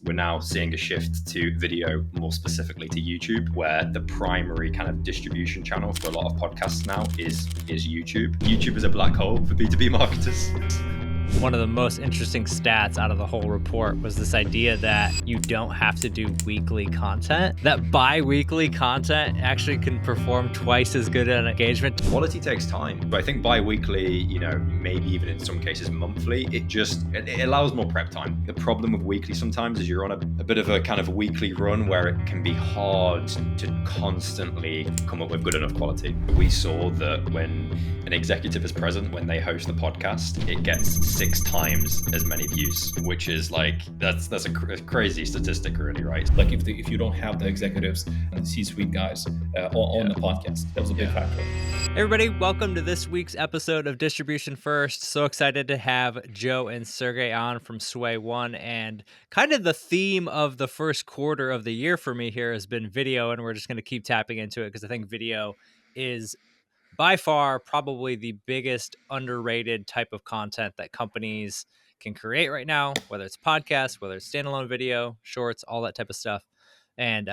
We're now seeing a shift to video, more specifically to YouTube, where the primary kind of distribution channel for a lot of podcasts now is YouTube. YouTube is a black hole for B2B marketers. One of the most interesting stats out of the whole report was this idea that you don't have to do weekly content, that bi-weekly content actually can perform twice as good an engagement. Quality takes time, but I think bi-weekly, maybe even in some cases monthly, it allows more prep time. The problem with weekly sometimes is you're on a bit of a kind of weekly run where it can be hard to constantly come up with good enough quality. We saw that when an executive is present, when they host the podcast, it gets 6 times as many views, which is like, that's a crazy statistic really, right? Like if you don't have the executives and the C-suite guys on the podcast, that was a big factor. Hey everybody, welcome to this week's episode of Distribution First. So excited to have Joe and Sergey on from Sway One, and kind of the theme of the first quarter of the year for me here has been video, and we're just going to keep tapping into it because I think video is by far probably the biggest underrated type of content that companies can create right now, whether it's podcasts, whether it's standalone video, shorts, all that type of stuff. And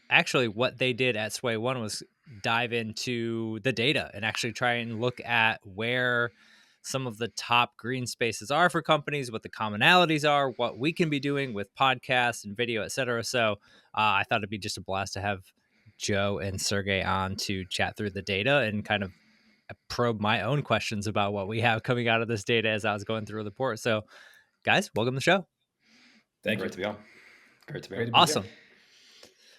actually what they did at Sway One was dive into the data and actually try and look at where some of the top green spaces are for companies, what the commonalities are, what we can be doing with podcasts and video, et cetera. So I thought it'd be just a blast to have Joe and Sergey on to chat through the data and kind of probe my own questions about what we have coming out of this data as I was going through the report. So guys, welcome to the show. Thank you. Great to be on. Great to be on. Awesome.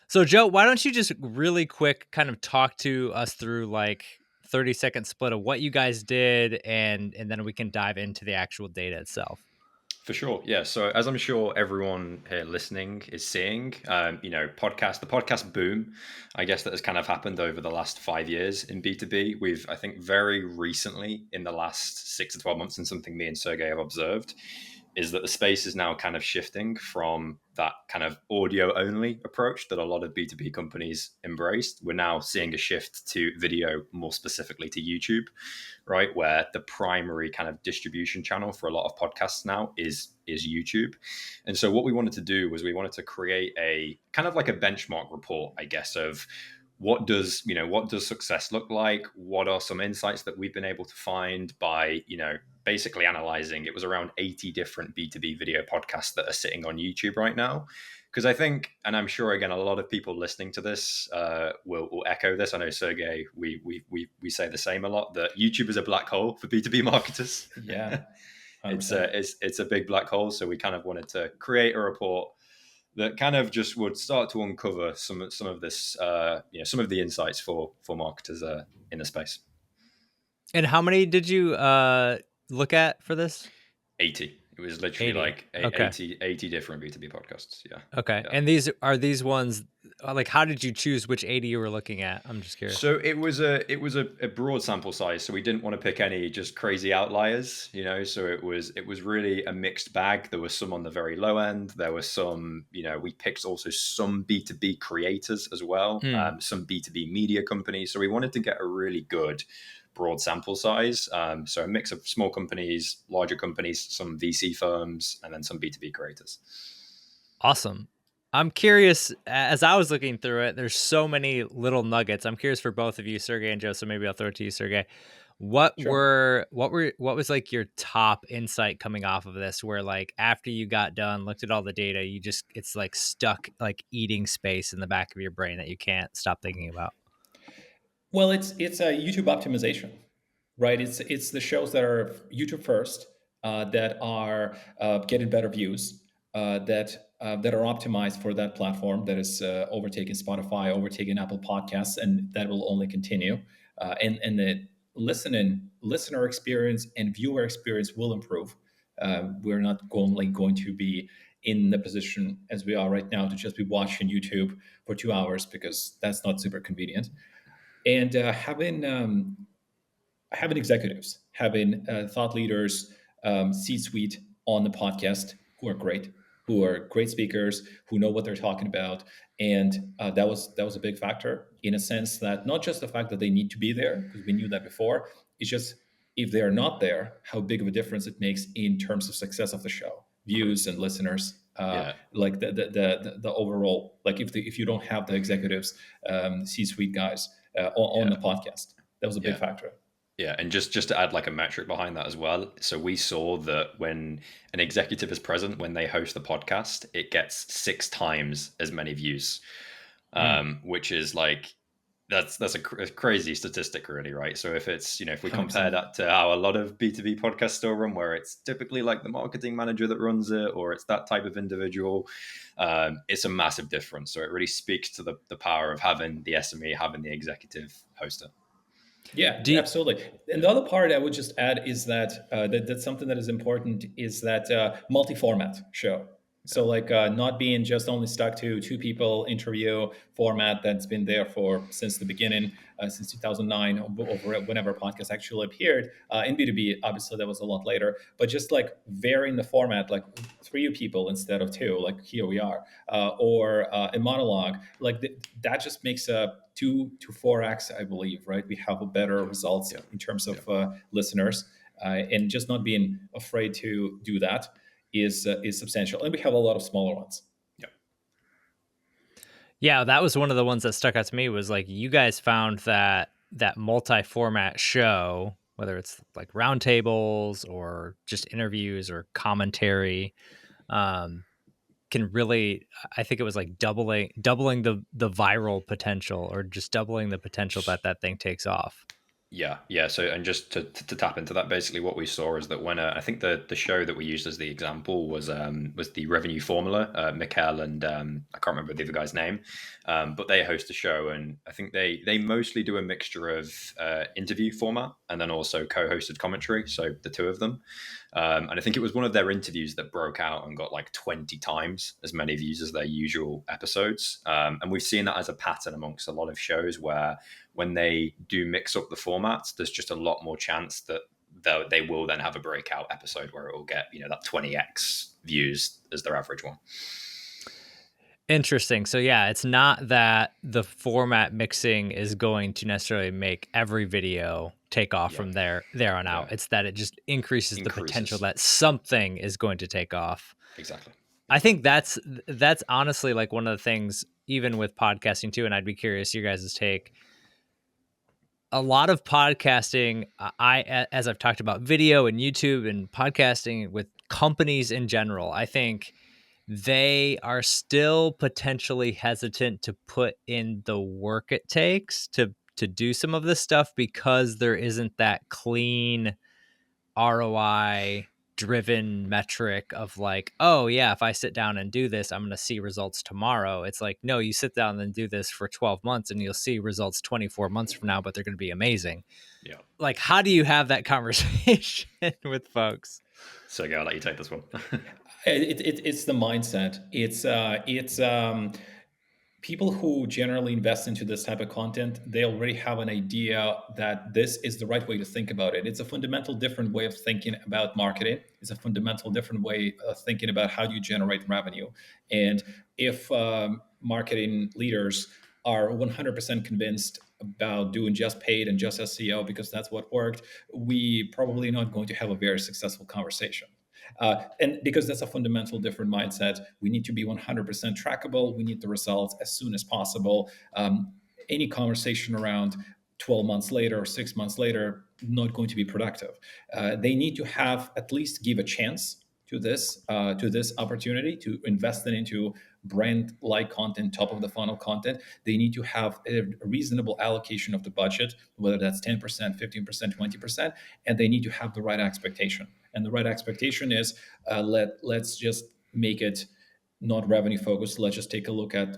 So Joe, why don't you just really quick kind of talk to us through like 30-second split of what you guys did, and then we can dive into the actual data itself. For sure. Yeah. So as I'm sure everyone here listening is seeing, the podcast boom, I guess that has kind of happened over the last 5 years in B2B. We've, I think very recently in the last 6 to 12 months, and something me and Sergey have observed is that the space is now kind of shifting from that kind of audio only approach that a lot of B2B companies embraced. We're now seeing a shift to video, more specifically to YouTube, right? Where the primary kind of distribution channel for a lot of podcasts now is YouTube. And so what we wanted to do was we wanted to create a kind of like a benchmark report, I guess, of what does success look like? What are some insights that we've been able to find by, basically analyzing, it was around 80 different B2B video podcasts that are sitting on YouTube right now. Because I think, and I'm sure, again, a lot of people listening to this will echo this. I know, Sergey, we say the same a lot, that YouTube is a black hole for B2B marketers. Yeah. It's a big black hole. So we kind of wanted to create a report that kind of just would start to uncover some of this, some of the insights for marketers in the space. And how many did you look at for this? 80. It was literally 80. like Okay. 80 different B2B podcasts. Yeah. Okay. Yeah. And these ones, like, how did you choose which 80 you were looking at? I'm just curious. So it was a broad sample size. So we didn't want to pick any just crazy outliers, So it was really a mixed bag. There was some on the very low end. There was some, we picked also some B2B creators as well, some B2B media companies. So we wanted to get a really good broad sample size. So a mix of small companies, larger companies, some VC firms, and then some B2B creators. Awesome. I'm curious, as I was looking through it, there's so many little nuggets. I'm curious for both of you, Sergey and Joe, so maybe I'll throw it to you, Sergey. What was like your top insight coming off of this, where like after you got done, looked at all the data, it's like stuck, like eating space in the back of your brain that you can't stop thinking about? Well, it's a YouTube optimization, right? It's the shows that are YouTube first, that are getting better views, that are optimized for that platform that is overtaking Spotify, overtaking Apple Podcasts, and that will only continue. And the listener experience and viewer experience will improve. We're not only going to be in the position as we are right now to just be watching YouTube for 2 hours, because that's not super convenient. And having executives, having thought leaders, C-suite on the podcast who are great speakers, who know what they're talking about. And that was a big factor, in a sense that not just the fact that they need to be there, because we knew that before, it's just if they're not there, how big of a difference it makes in terms of success of the show, views and listeners, Yeah, like the overall, like if you don't have the executives, C-suite guys on yeah, the podcast. That was a big yeah. factor. Yeah, and just to add like a metric behind that as well. So we saw that when an executive is present when they host the podcast, it gets 6 times as many views, Mm, which is like that's a crazy statistic, really, right? So if it's if we compare 100%. that to how a lot of B2B podcasts still run, where it's typically like the marketing manager that runs it, or it's that type of individual, it's a massive difference. So it really speaks to the power of having the SME, having the executive host it. Yeah, Do you, absolutely. And Yeah, the other part I would just add is that that's something that is important is that multi-format show. yeah, So like not being just only stuck to two people interview format that's been there for since the beginning, since 2009, over whenever podcast actually appeared. In B2B, obviously that was a lot later, but just like varying the format, like 3 people instead of 2, like here we are, or a monologue, like that just makes a 2 to 4x, I believe, right? We have a better results yeah, in terms yeah, of listeners, and just not being afraid to do that is substantial. And we have a lot of smaller ones. yeah. yeah, that was one of the ones that stuck out to me was like you guys found that multi-format show, whether it's like roundtables or just interviews or commentary, um, can really, I think it was like doubling the viral potential or just doubling the potential that that thing takes off. Yeah, yeah. So, and just to tap into that, basically, what we saw is that when I think the show that we used as the example was the Revenue Formula. Mikkel and I can't remember the other guy's name, but they host a show, and I think they mostly do a mixture of interview format and then also co-hosted commentary. So the two of them, and I think it was one of their interviews that broke out and got like 20 times as many views as their usual episodes. And we've seen that as a pattern amongst a lot of shows where when they do mix up the formats, there's just a lot more chance that they will then have a breakout episode where it will get that 20x views as their average one. Interesting. So yeah, it's not that the format mixing is going to necessarily make every video take off Yeah, from there on yeah. out. It's that it just increases the potential Increases. that something is going to take off. Exactly. I think that's honestly like one of the things even with podcasting too, and I'd be curious your guys' take. A lot of podcasting, as I've talked about video and YouTube and podcasting with companies in general, I think they are still potentially hesitant to put in the work it takes to do some of this stuff because there isn't that clean ROI driven metric of like, oh yeah, if I sit down and do this, I'm going to see results tomorrow. It's like, no, you sit down and do this for 12 months and you'll see results 24 months from now, but they're going to be amazing. Yeah. Like, how do you have that conversation with folks? So, yeah, I'll let you take this one. It's the mindset. It's people who generally invest into this type of content, they already have an idea that this is the right way to think about it. It's a fundamental different way of thinking about marketing. It's a fundamental different way of thinking about how do you generate revenue. And if marketing leaders are 100% convinced about doing just paid and just SEO because that's what worked, we probably not going to have a very successful conversation. And because that's a fundamental different mindset, we need to be 100% trackable. We need the results as soon as possible. Any conversation around 12 months later or 6 months later, not going to be productive. They need to have at least give a chance to this opportunity to invest it into brand like content, top of the funnel content. They need to have a reasonable allocation of the budget, whether that's 10%, 15%, 20%, and they need to have the right expectation. And the right expectation is let's just make it not revenue focused. Let's just take a look at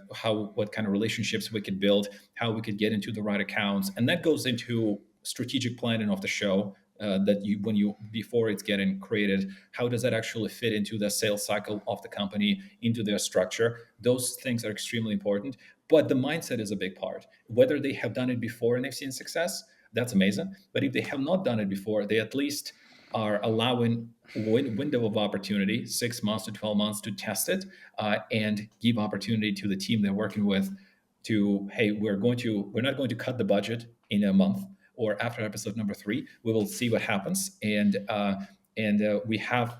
what kind of relationships we could build, how we could get into the right accounts, and that goes into strategic planning of the show. That you when you before it's getting created, how does that actually fit into the sales cycle of the company, into their structure? Those things are extremely important, but the mindset is a big part. Whether they have done it before and they've seen success, that's amazing. But if they have not done it before, they at least are allowing window of opportunity, 6 months to 12 months to test it, and give opportunity to the team they're working with to, hey, we're not going to cut the budget in a month or after episode number 3. We will see what happens, and we have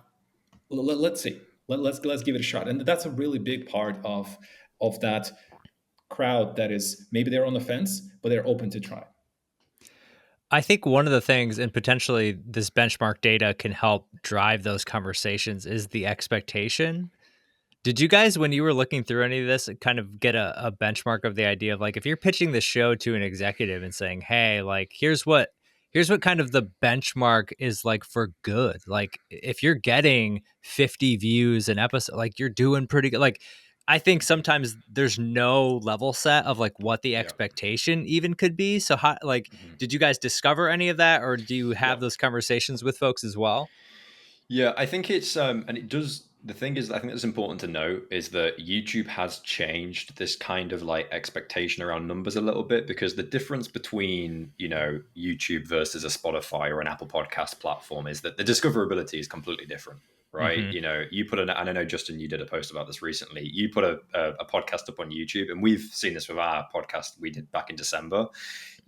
let's see. Let's give it a shot. And that's a really big part of that crowd that is maybe they're on the fence, but they're open to try. I think one of the things, and potentially this benchmark data can help drive those conversations, is the expectation. Did you guys, when you were looking through any of this, kind of get a benchmark of the idea of like if you're pitching the show to an executive and saying, "Hey, like here's what kind of the benchmark is like for good. Like if you're getting 50 views an episode, like you're doing pretty good." Like I think sometimes there's no level set of like what the Yeah. expectation even could be. So how like Mhm. did you guys discover any of that, or do you Yeah. have those conversations with folks as well? Yeah, I think it's and it does the thing is I think that's important to note is that YouTube has changed this kind of like expectation around numbers a little bit because the difference between, YouTube versus a Spotify or an Apple Podcast platform is that the discoverability is completely different, right? Mhm. You put and I know Justin, you did a post about this recently. You put a podcast up on YouTube, and we've seen this with our podcast we did back in December.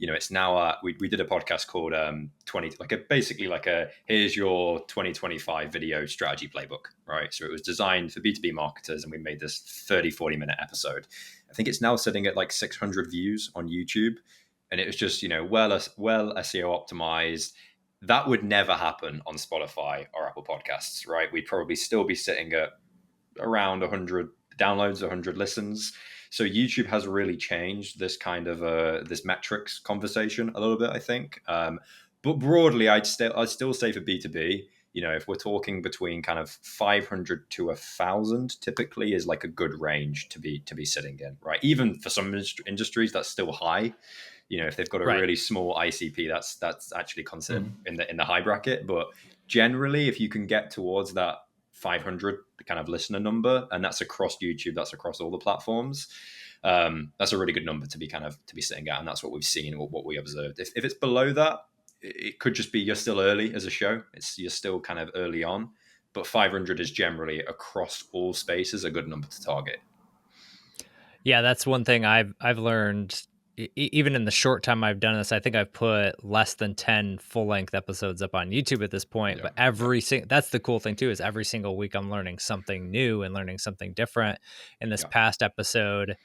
It's now we did a podcast called 20 like a basically like a here's your 2025 video strategy playbook, right? So it was designed for B2B marketers, and we made this 30-40 minute episode. I think it's now sitting at like 600 views on YouTube, and it was just well SEO optimized. That would never happen on Spotify or Apple Podcasts, right? We'd probably still be sitting at around 100 downloads, 100 listens. So YouTube has really changed this kind of this metrics conversation a little bit, I think. But broadly, I'd still say for B2B, if we're talking between kind of 500 to 1,000, typically is like a good range to be sitting in, right? Even for some industries, that's still high. If they've got a Right. really small ICP, that's actually considered Mhm. in the high bracket. But generally, if you can get towards that 500 kind of listener number, and that's across YouTube, that's across all the platforms. That's a really good number to be sitting at, and that's what we've seen, what we observed. If it's below that, it could just be you're still early as a show. You're still kind of early on, but 500 is generally across all spaces a good number to target. Yeah, that's one thing I've learned even in the short time I've done this. I think I've put less than 10 full-length episodes up on YouTube at this point, Yeah, but yeah, that's the cool thing too is every single week I'm learning something new and learning something different. In this yeah, past episode,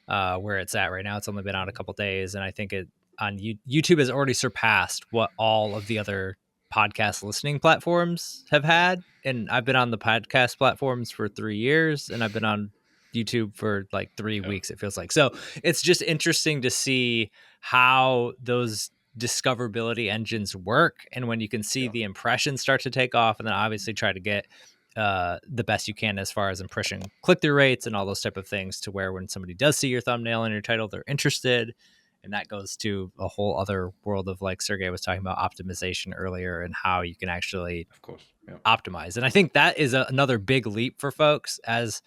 where it's at right now. It's only been out a couple days, and I think it on YouTube has already surpassed what all of the other podcast listening platforms have yeah, had. And I've been on the podcast platforms for 3 years, and I've been on YouTube for like three yeah, weeks. It feels like so. It's just interesting to see how those discoverability engines work, and when you can see yeah, the impressions start to take off, and then obviously try to get the best you can as far as impression click-through rates and all those type of things to where when somebody does see your thumbnail and your title, they're interested. And that goes to a whole other world of like Sergey was talking about optimization earlier and how you can actually of course, yeah, optimize. And I think that is another big leap for folks as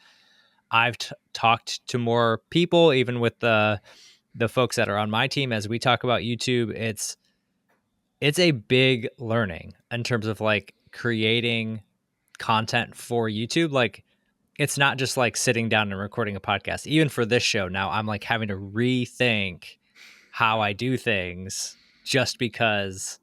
I've talked to more people, even with the folks that are on my team, as we talk about YouTube, it's a big learning in terms of like creating content for YouTube. Like it's not just like sitting down and recording a podcast. Even for this show now, I'm like having to rethink how yeah, I do things just because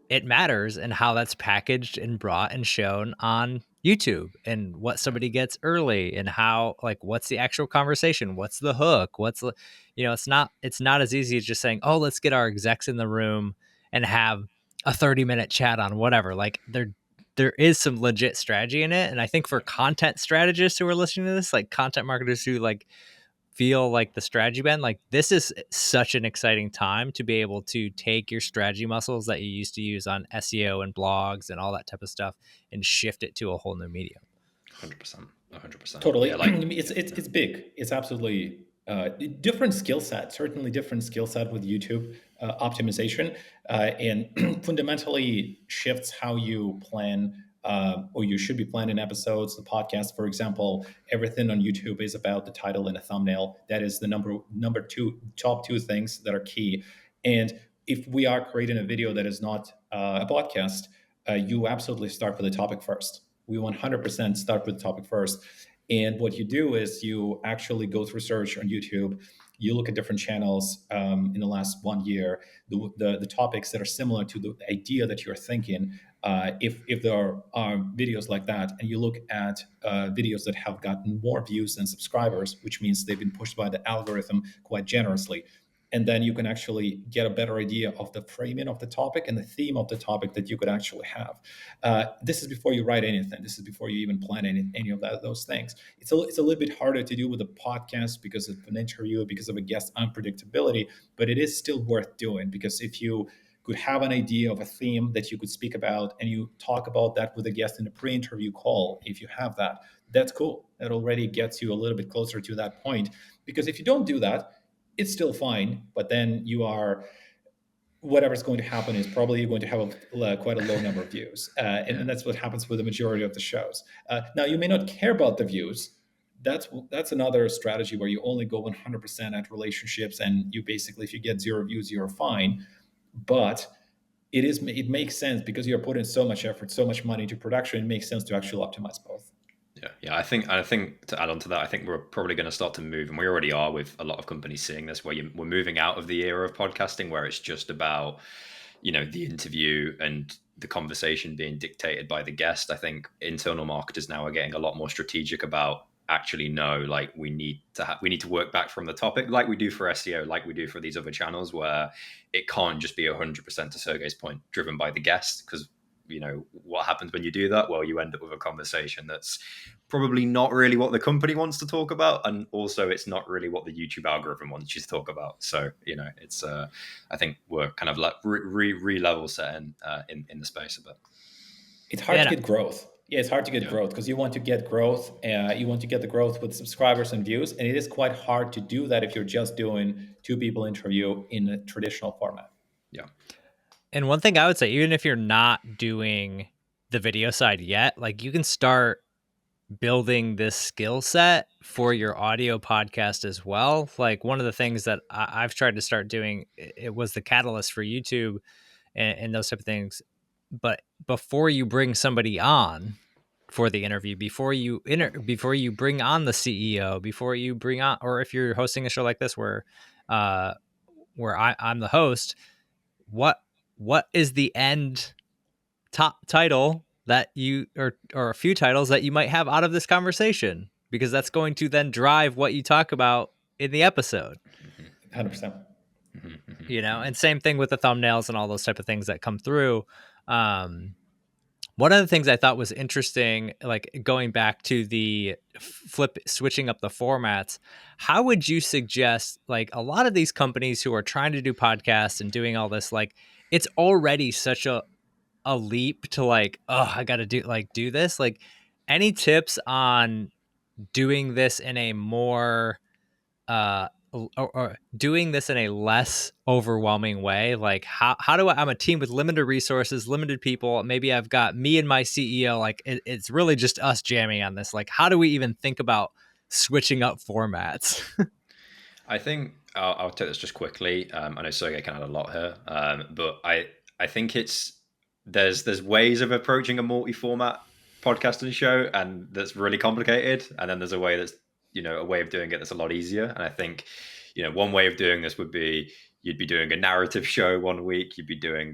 it matters and how that's packaged and brought and shown on YouTube and what yeah, somebody gets early and how like what's the actual conversation, what's the hook, it's not as easy as just saying, "Oh, let's get our execs in the room and have a 30-minute chat on whatever." Like there is some legit strategy in it, and I think for yeah. content strategists who are listening to this, like content marketers who like feel like the strategy bend, like this is such an exciting time to be able to take your strategy muscles that you used to use on SEO and blogs and all that type of stuff and shift it to a whole new medium. 100%, 100%. Totally. Yeah, like it's it's yeah, it's big. It's absolutely different skill set. Certainly different skill set with YouTube optimization, and fundamentally shifts how you plan. Or you should be planning episodes. The podcast, for example, everything on YouTube is about the title and a thumbnail. That is the number two top two things that are key. And if we are creating a video that is not a podcast, you absolutely start with the topic first. We 100% start with the topic first. And what you do is you actually go through search on YouTube. You look at different channels in the last 1 year, the topics that are similar to the idea that you're thinking. If there are videos like that, and you look at videos that have gotten more views than subscribers, which means they've been pushed by the algorithm quite generously, and then you can actually get a better idea of the framing of the topic and the theme of the topic that you could actually have. This is before you write anything. This is before you even plan any of those things. It's a little bit harder to do with a podcast because of an interview, because of a guest unpredictability, but it is still worth doing, because if you could have an idea of a theme that you could speak about and you talk about that with a guest in a pre-interview call, if you have that, that's cool. That already gets you a little bit closer to that point. Because if you don't do that, it's still fine, but then you are, whatever's going to happen is probably you're going to have quite a low number of views, and that's what happens with the majority of the shows. Now, you may not care about the views. That's another strategy where you only go 100% at relationships, and you basically, if you get 0 views, you're fine. But it makes sense, because you're putting so much effort, so much money into production. It makes sense to actually optimize both. Yeah. I think to add on to that, I think we're probably going to start to move, and we already are with a lot of companies seeing this, where we're moving out of the era of podcasting where it's just about, the interview and the conversation being dictated by the guest. I think internal marketers now are getting a lot more strategic about, actually, no, like we need to work back from the topic, like we do for SEO, like we do for these other channels, where it can't just be 100%, to Sergey's point, driven by the guest. Because what happens when you do that? Well, you end up with a conversation that's probably not really what the company wants to talk about, and also it's not really what the YouTube algorithm wants you to talk about. So it's I think we're kind of like re-level setting in the space a bit. It's hard to get growth. Yeah, it's hard to get growth, because you want to get growth. You want to get the growth with subscribers and views, and it is quite hard to do that if you're just doing 2 people interview in a traditional format. Yeah. And one thing I would say, even if you're not doing the video side yet, like you can start building this skill set for your audio podcast as well. Like one of the things that I've tried to start doing, it was the catalyst for YouTube and those type of things. But before you bring somebody on for the interview, before you bring on the CEO, before you bring on, or if you're hosting a show like this where I'm the host, what is the end top title that you or a few titles that you might have out of this conversation, because that's going to then drive what you talk about in the episode. 100%. And same thing with the thumbnails and all those type of things that come through. One of the things I thought was interesting, like going back to the switching up the formats, how would you suggest, like a lot of these companies who are trying to do podcasts and doing all this, like it's already such a leap to like, oh, I got to do this. Like any tips on doing this in a more or doing this in a less overwhelming way? Like how do I'm a team with limited resources, limited people. Maybe I've got me and my CEO, like it's really just us jamming on this. Like, how do we even think about switching up formats? I think I'll take this just quickly. I know Sergey can add a lot here, but I think there's ways of approaching a multi-format podcasting show, and that's really complicated. And then there's a way that's a way of doing it that's a lot easier. And I think one way of doing this would be, you'd be doing a narrative show one week, you'd be doing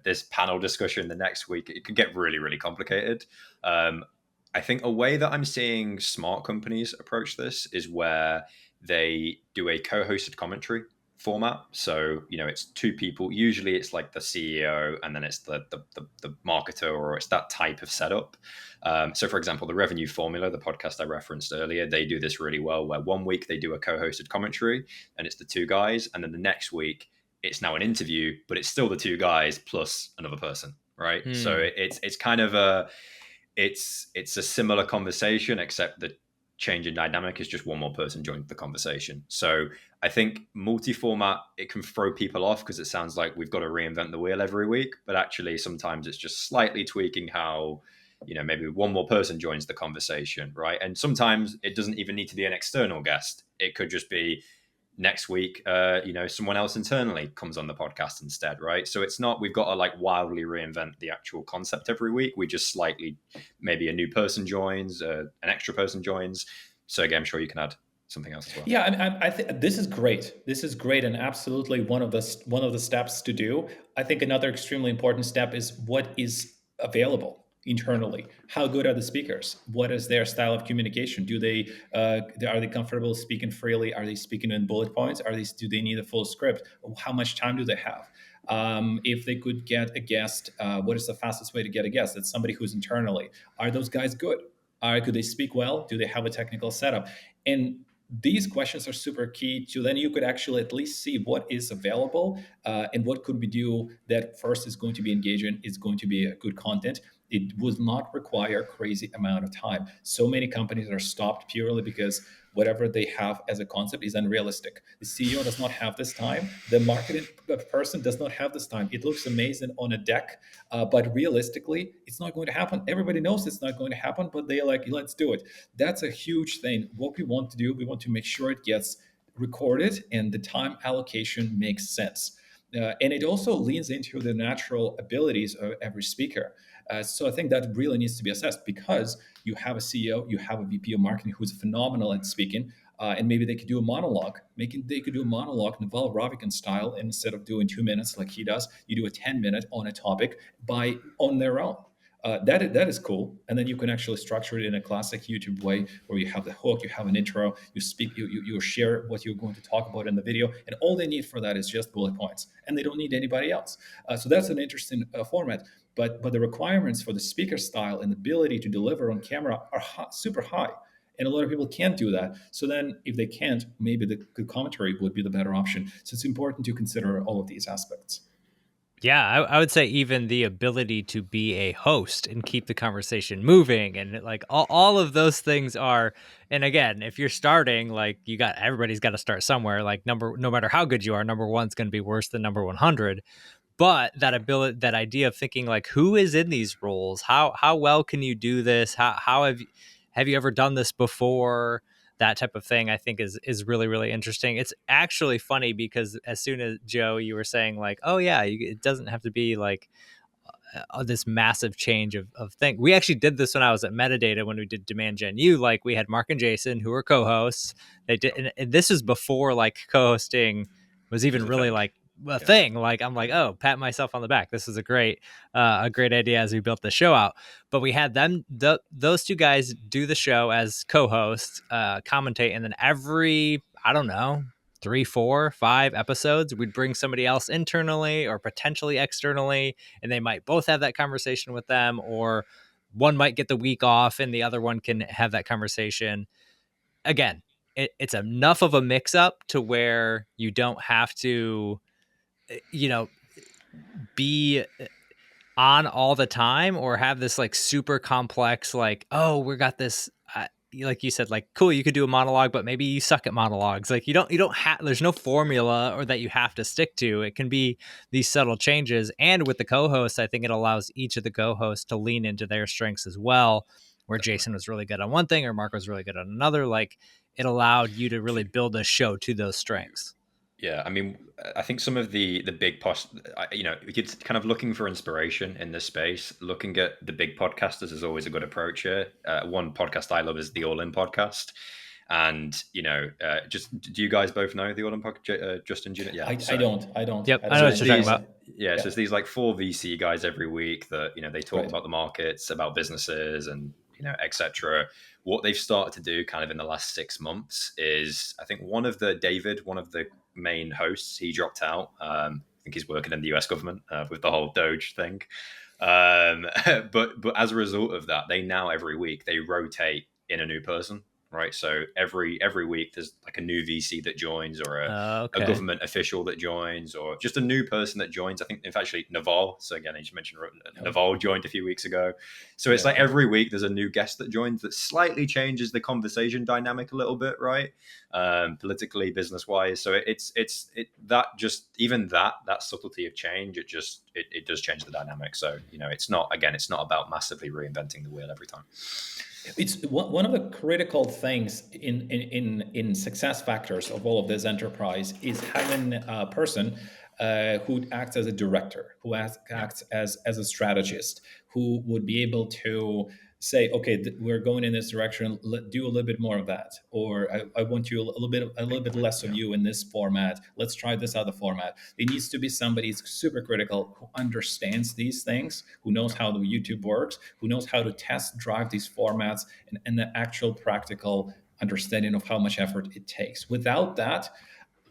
this panel discussion the next week. It could get really, really complicated. I think a way that I'm seeing smart companies approach this is where they do a co-hosted commentary format. So it's 2 people. Usually it's like the CEO, and then it's the marketer, or it's that type of setup. So for example, the Revenue Formula, the podcast I referenced earlier, they do this really well, where one week they do a co-hosted commentary and it's the 2 guys, and then the next week it's now an interview, but it's still the 2 guys plus another person, right? So it's kind of it's a similar conversation, except the change in dynamic is just one more person joined the conversation. So I think multi-format, it can throw people off, because it sounds like we've got to reinvent the wheel every week, but actually sometimes it's just slightly tweaking how maybe one more person joins the conversation, right? And sometimes it doesn't even need to be an external guest. It could just be next week, someone else internally comes on the podcast instead, right? So it's not we've got to like wildly reinvent the actual concept every week. We just slightly, maybe a new person joins, an extra person joins. So again, I'm sure you can add something else as well. Yeah, I think this is great. This is great, and absolutely one of the steps to do. I think another extremely important step is what is available internally. How good are the speakers? What is their style of communication? Are they comfortable speaking freely? Are they speaking in bullet points? Do they need a full script? How much time do they have? If they could get a guest, what is the fastest way to get a guest? It's somebody who's internally. Are those guys good? Could they speak well? Do they have a technical setup? And these questions are super key to then you could actually at least see what is available and what could we do that first is going to be engaging, is going to be a good content. It would not require crazy amount of time. So many companies are stopped purely because whatever they have as a concept is unrealistic. The CEO does not have this time. The marketing person does not have this time. It looks amazing on a deck, but realistically, it's not going to happen. Everybody knows it's not going to happen, but they're like, let's do it. That's a huge thing. What we want to do, we want to make sure it gets recorded and the time allocation makes sense. And it also leans into the natural abilities of every speaker. So I think that really needs to be assessed because you have a CEO, you have a VP of marketing who's phenomenal at speaking, and maybe they could do a monologue. They could do a monologue Naval Ravikant style, and instead of doing 2 minutes like he does, you do a 10-minute on a topic on their own. That is cool, and then you can actually structure it in a classic YouTube way, where you have the hook, you have an intro, you speak, you share what you're going to talk about in the video, and all they need for that is just bullet points, and they don't need anybody else. So that's an interesting format. But the requirements for the speaker style and ability to deliver on camera are super high, and a lot of people can't do that. So then, if they can't, maybe the good commentary would be the better option. So it's important to consider all of these aspects. Yeah, I would say even the ability to be a host and keep the conversation moving and like all of those things are, and again, if you're starting, like everybody's got to start somewhere. Like no matter how good you are, number one's going to be worse than number 100. But that idea of thinking like, who is in these roles? How well can you do this? How have you ever done this before? That type of thing, I think, is really, really interesting. It's actually funny because as soon as Joe, you were saying like, oh yeah, it doesn't have to be like this massive change of thing. We actually did this when I was at Metadata when we did Demand Gen U. Like we had Mark and Jason who were co-hosts. They did, and this is before like co-hosting was It was even a really thing. like a Yeah. thing. Like I'm like, oh, pat myself on the back. This is a great idea as we built the show out. But we had those two guys do the show as co-hosts, commentate, and then every, I don't know, 3, 4, 5 episodes, we'd bring somebody else internally or potentially externally, and they might both have that conversation with them, or one might get the week off and the other one can have that conversation. Again, it's enough of a mix up to where you don't have to, you know, be on all the time or have this like super complex, like, oh, we got this, like you said, like, cool, you could do a monologue, but maybe you suck at monologues. Like you don't have, there's no formula or that you have to stick to. It can be these subtle changes. And with the co-hosts, I think it allows each of the co-hosts to lean into their strengths as well, where Definitely. Jason was really good on one thing or Mark was really good on another. Like it allowed you to really build a show to those strengths. Yeah, I mean, I think some of the big we could kind of looking for inspiration in this space. Looking at the big podcasters is always a good approach here. One podcast I love is the All In podcast, and just do you guys both know the All In podcast? Justin, do you know? Yeah, I don't. Yep, I I don't know so know what it's you're anything talking these about about. it. yeah, Yeah. so it's these like four VC guys every week that they talk Right. about the markets, about businesses, and etc. What they've started to do kind of in the last 6 months is, I think one of the main hosts, he dropped out. I think he's working in the US government with the whole Doge thing. But as a result of that, they now every week they rotate in a new person, right? So every week there's like a new VC that joins, or a Okay. government official that joins, or just a new person that joins. I think, in fact, actually Naval. So again, I just mentioned Yeah. Naval joined a few weeks ago. So it's Yeah. like every week there's a new guest that joins that slightly changes the conversation dynamic a little bit, right? Politically, business wise. So it's that just even that subtlety of change, it just it does change the dynamic. So, it's not about massively reinventing the wheel every time. It's one of the critical things in success factors of all of this enterprise is having a person who acts as a director, who acts as a strategist, who would be able to say, okay, we're going in this direction. Do a little bit more of that, or I want you a little bit less of you in this format. Let's try this other format. It needs to be somebody who's super critical, who understands these things, who knows how the YouTube works, who knows how to test drive these formats, and the actual practical understanding of how much effort it takes. Without that,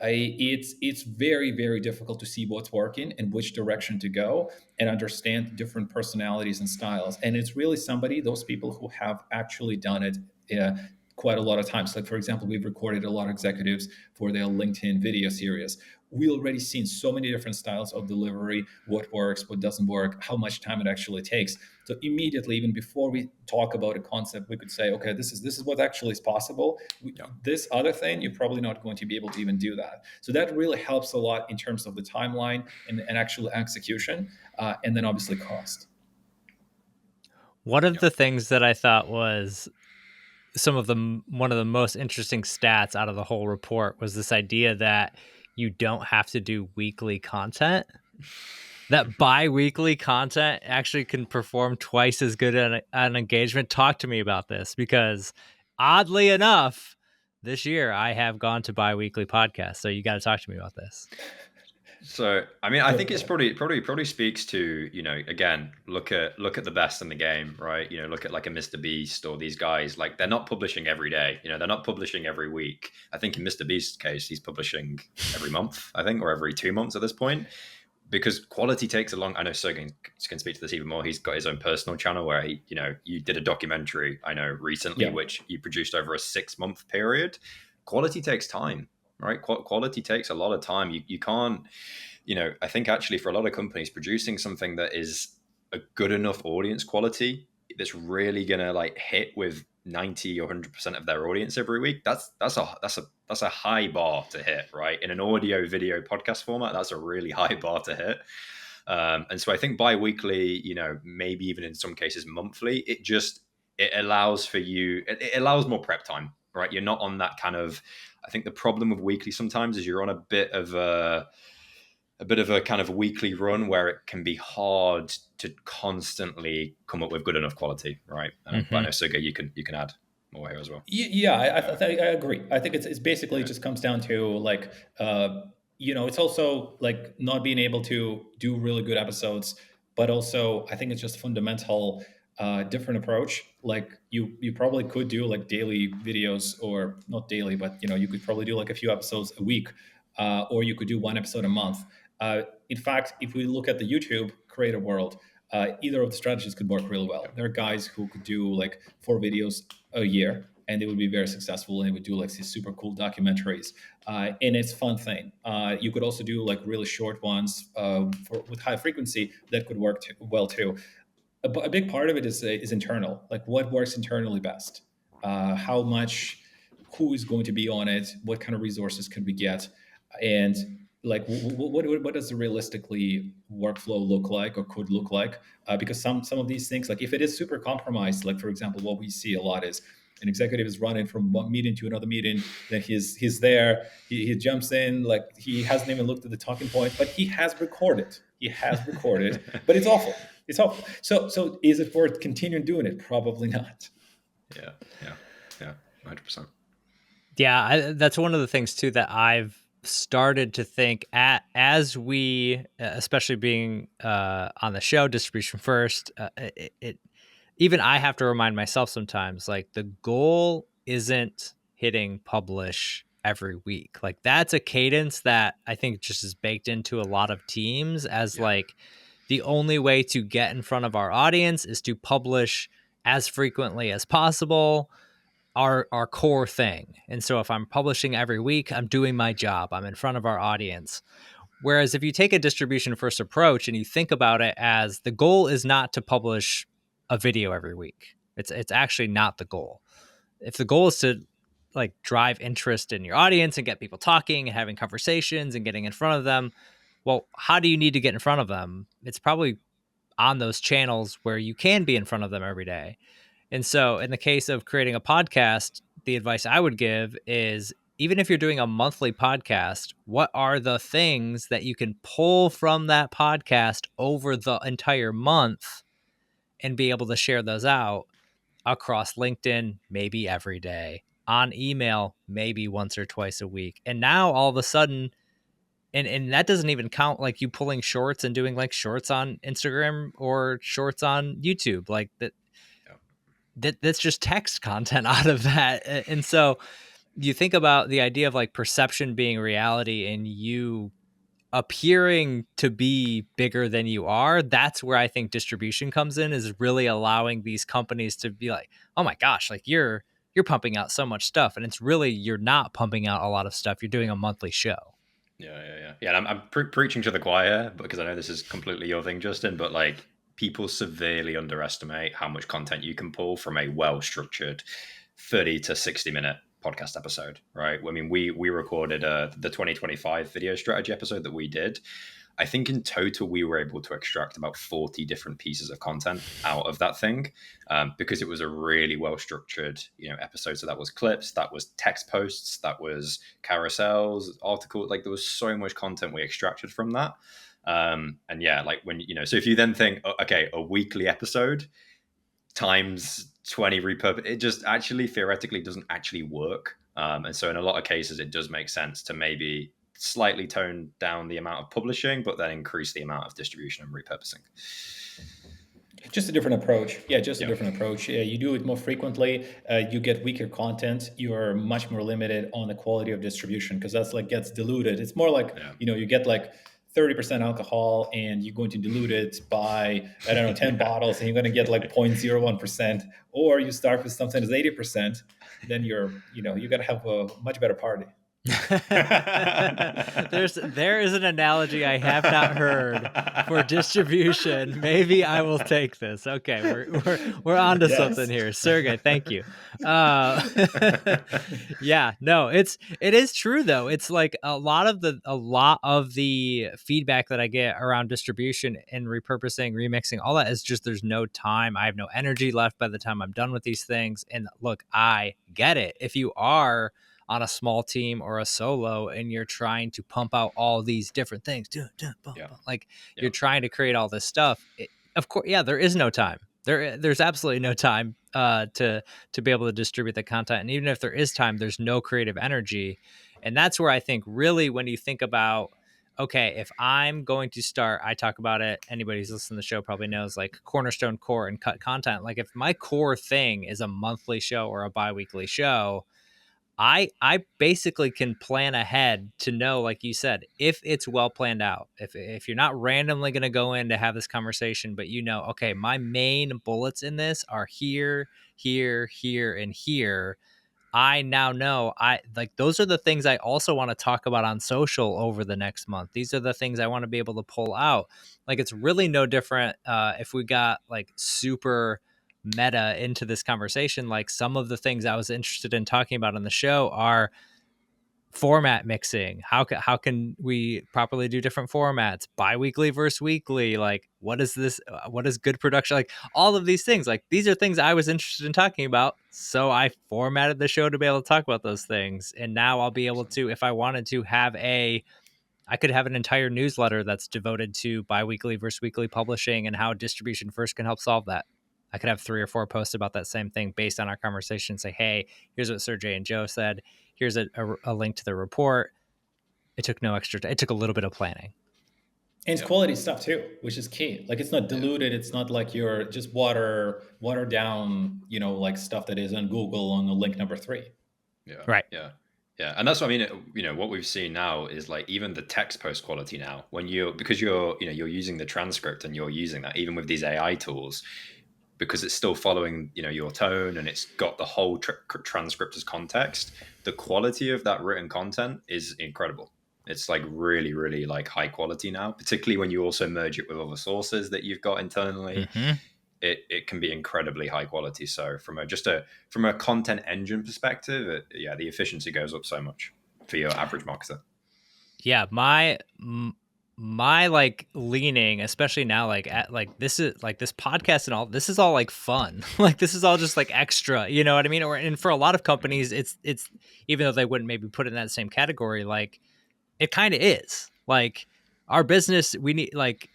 it's very, very difficult to see what's working and which direction to go and understand different personalities and styles. And it's really those people who have actually done it quite a lot of times. Like, for example, we've recorded a lot of executives for their LinkedIn video series. We already seen so many different styles of delivery, what works, what doesn't work, how much time it actually takes. So immediately, even before we talk about a concept, we could say, okay, this is what actually is possible. This other thing, you're probably not going to be able to even do that. So that really helps a lot in terms of the timeline and actual execution, and then obviously cost. One of the things that I thought was one of the most interesting stats out of the whole report was this idea that you don't have to do weekly content. That bi-weekly content actually can perform twice as good an engagement. Talk to me about this, because oddly enough, this year I have gone to bi-weekly podcasts. So you got to talk to me about this. So, I mean, I think it's probably speaks to, again, look at the best in the game, right? Look at like a Mr. Beast or these guys, like they're not publishing every day, they're not publishing every week. I think in Mr. Beast's case, he's publishing every month, I think, or every 2 months at this point, because quality takes a long. I know Sergey can speak to this even more. He's got his own personal channel where you did a documentary, I know, recently, which you produced over a 6-month period. Quality takes time, right? Quality takes a lot of time. You can't, I think actually for a lot of companies, producing something that is a good enough audience quality that's really gonna like hit with 90 or 100% of their audience every week, that's a high bar to hit, right? In an audio video podcast format, that's a really high bar to hit. And so I think bi-weekly, maybe even in some cases monthly, it allows for you, it allows more prep time, right? You're not on that kind of, I think the problem with weekly sometimes is you're on a bit of a kind of weekly run where it can be hard to constantly come up with good enough quality, right? But I know, Sergey, you can add more here as well. Yeah, I agree. I think it's basically just comes down to like, it's also like not being able to do really good episodes, but also I think it's just fundamental different approach. Like you probably could do like daily videos, or not daily, but you could probably do like a few episodes a week, or you could do one episode a month. In fact, if we look at the YouTube creator world, either of the strategies could work really well. There are guys who could do like 4 videos a year, and they would be very successful, and they would do like these super cool documentaries, and it's a fun thing. You could also do like really short ones with high frequency that could work well too. A big part of it is internal, like what works internally best, how much, who is going to be on it, what kind of resources can we get, and like what does the realistically workflow look like or could look like, because some of these things, like if it is super compromised, like for example what we see a lot is an executive is running from one meeting to another meeting, then he's there, he jumps in, like he hasn't even looked at the talking point, but he has recorded, but it's awful. So is it worth continuing doing it? Probably not. Yeah 100%. Yeah, that's one of the things too that I've started to think as we, especially being on the show Distribution First, even I have to remind myself sometimes, like the goal isn't hitting publish every week. Like that's a cadence that I think just is baked into a lot of teams as like the only way to get in front of our audience is to publish as frequently as possible, our core thing. And so if I'm publishing every week, I'm doing my job. I'm in front of our audience. Whereas if you take a distribution first approach and you think about it as the goal is not to publish a video every week. It's actually not the goal. If the goal is to like drive interest in your audience and get people talking and having conversations and getting in front of them, Well, how do you need to get in front of them? It's probably on those channels where you can be in front of them every day. And so, in the case of creating a podcast, the advice I would give is, even if you're doing a monthly podcast, what are the things that you can pull from that podcast over the entire month and be able to share those out across LinkedIn, maybe every day, on email, maybe once or twice a week. And now all of a sudden, and that doesn't even count like you pulling shorts and doing like shorts on Instagram or shorts on YouTube, like that's just text content out of that. And so you think about the idea of like perception being reality and you appearing to be bigger than you are. That's where I think distribution comes in, is really allowing these companies to be like, oh my gosh, like you're pumping out so much stuff, and it's really, you're not pumping out a lot of stuff, you're doing a monthly show. Yeah. And I'm preaching to the choir because I know this is completely your thing, Justin. But like, people severely underestimate how much content you can pull from a well-structured 30 to 60-minute podcast episode, right? I mean, we recorded the 2025 video strategy episode that we did. I think in total we were able to extract about 40 different pieces of content out of that thing, because it was a really well structured, episode. So that was clips, that was text posts, that was carousels, articles. Like, there was so much content we extracted from that. And yeah, like when so if you then think, okay, a weekly episode times 20 repurpose, it just actually theoretically doesn't actually work. And so in a lot of cases, it does make sense to maybe slightly tone down the amount of publishing, but then increase the amount of distribution and repurposing. Just a different approach. Yeah, just a different approach. Yeah, you do it more frequently. You get weaker content. You are much more limited on the quality of distribution, because that's like gets diluted. It's more like, you get like 30% alcohol and you're going to dilute it by, I don't know, 10 bottles, and you're going to get like 0.01%. Or you start with something that's 80%, then you're going to have a much better party. There is an analogy I have not heard for distribution. Maybe I will take this. Okay, we're onto something here, Sergey. Thank you. Yeah, no, it is true though. It's like a lot of the feedback that I get around distribution and repurposing, remixing, all that is just, there's no time. I have no energy left by the time I'm done with these things. And look, I get it. If you are on a small team or a solo and you're trying to pump out all these different things, you're trying to create all this stuff, of course, there is no time. There's absolutely no time to be able to distribute the content. And even if there is time, there's no creative energy. And that's where I think, really, when you think about, okay, if I'm going to start, I talk about it, anybody who's listening to the show probably knows, like cornerstone, core, and cut content. Like, if my core thing is a monthly show or a bi-weekly show, I basically can plan ahead to know, like you said, if it's well planned out, if you're not randomly going to go in to have this conversation, but okay, my main bullets in this are here, here, here, and here. I now know those are the things I also want to talk about on social over the next month. These are the things I want to be able to pull out. Like, it's really no different if we got like super meta into this conversation. Like, some of the things I was interested in talking about on the show are format mixing. How can we properly do different formats, bi-weekly versus weekly? Like, what is this? What is good production? Like, all of these things, like, these are things I was interested in talking about. So I formatted the show to be able to talk about those things. And now I'll be able to, if I wanted to, I could have an entire newsletter that's devoted to bi-weekly versus weekly publishing and how distribution first can help solve that. I could have 3 or 4 posts about that same thing based on our conversation. Say, hey, here's what Sergey and Joe said. Here's a link to the report. It took no extra time. It took a little bit of planning. And it's quality stuff too, which is key. Like, it's not diluted. It's not like you're just water down, like stuff that is on Google on the link number 3. Yeah. Right. Yeah. Yeah. And that's what I mean. What we've seen now is, like, even the text post quality now, because you're using the transcript and you're using that even with these AI tools, because it's still following, your tone, and it's got the whole transcript as context. The quality of that written content is incredible. It's like really, really like high quality now, particularly when you also merge it with other sources that you've got internally. Mm-hmm. It can be incredibly high quality. So from a content engine perspective, the efficiency goes up so much for your average marketer. Yeah, my like leaning, especially now, like at like this is like this podcast and all this is all like fun. Like this is all just like extra, you know what I mean? Or and for a lot of companies, it's even though they wouldn't maybe put it in that same category, like it kind of is. Like our business, we need like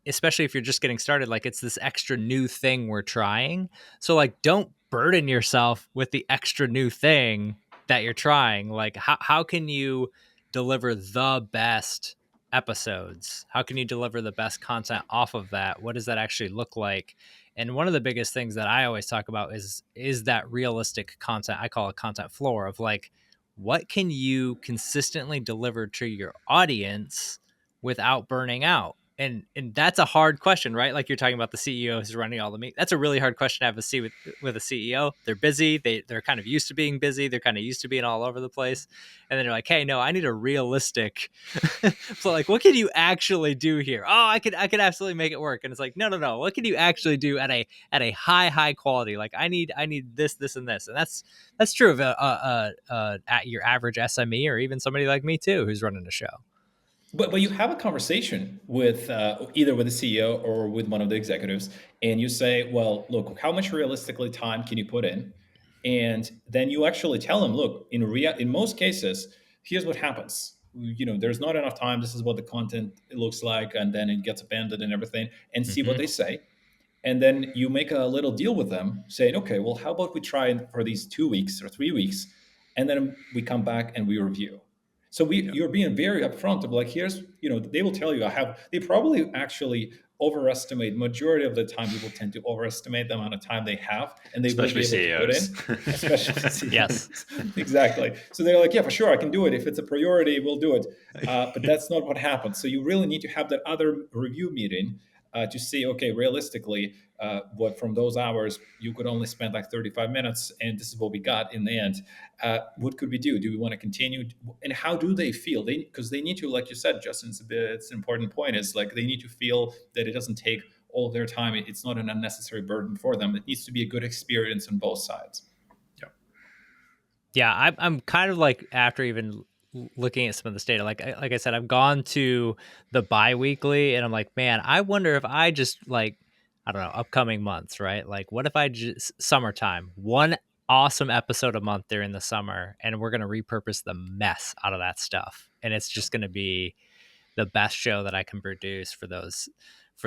especially if you're just getting started, like it's this extra new thing we're trying. So like don't burden yourself with the extra new thing that you're trying. Like how can you deliver the best episodes? How can you deliver the best content off of that? What does that actually look like? And one of the biggest things that I always talk about is that realistic content. I call it content floor of like what can you consistently deliver to your audience without burning out? And that's a hard question, right? Like you're talking about the CEO who's running all the meet. That's a really hard question to have a see with a CEO. They're busy. They're kind of used to being busy. They're kind of used to being all over the place. And then you're like, hey, no, I need a realistic. So like, what can you actually do here? Oh, I could absolutely make it work. And it's like, no. What can you actually do at a high quality? Like I need this and this, and that's true of at your average SME or even somebody like me too who's running a show. But you have a conversation with either with the CEO or with one of the executives, and you say, "Well, look, how much realistically time can you put in?" And then you actually tell them, "Look, in most cases, here's what happens. There's not enough time. This is what the content looks like, and then it gets abandoned and everything." And see what Mm-hmm. they say. And then you make a little deal with them saying, okay, well, how about we try it for these 2 weeks or 3 weeks, and then we come back and we review. So Yeah. you're being very upfront of like, here's, they will tell you, they probably actually overestimate. Majority of the time people tend to overestimate the amount of time they have and they will Especially be able to put CEOs. in, especially Yes. CEOs. Exactly. So they're like, yeah, for sure, I can do it. If it's a priority, we'll do it. But that's not what happens. So you really need to have that other review meeting to see, okay, realistically, what from those hours you could only spend like 35 minutes, and this is what we got in the end. What could we do? Do we want to continue? And how do they feel? Because they need to, like you said, Justin, it's an important point. Is like they need to feel that it doesn't take all of their time. It's not an unnecessary burden for them. It needs to be a good experience on both sides. Yeah, I'm kind of like after even looking at some of this data, like I said, I've gone to the biweekly, and I'm like, man, I wonder if I just like, I don't know, upcoming months, right? Like, what if I just summertime, one awesome episode a month during the summer, and we're gonna repurpose the mess out of that stuff, and it's just gonna be the best show that I can produce for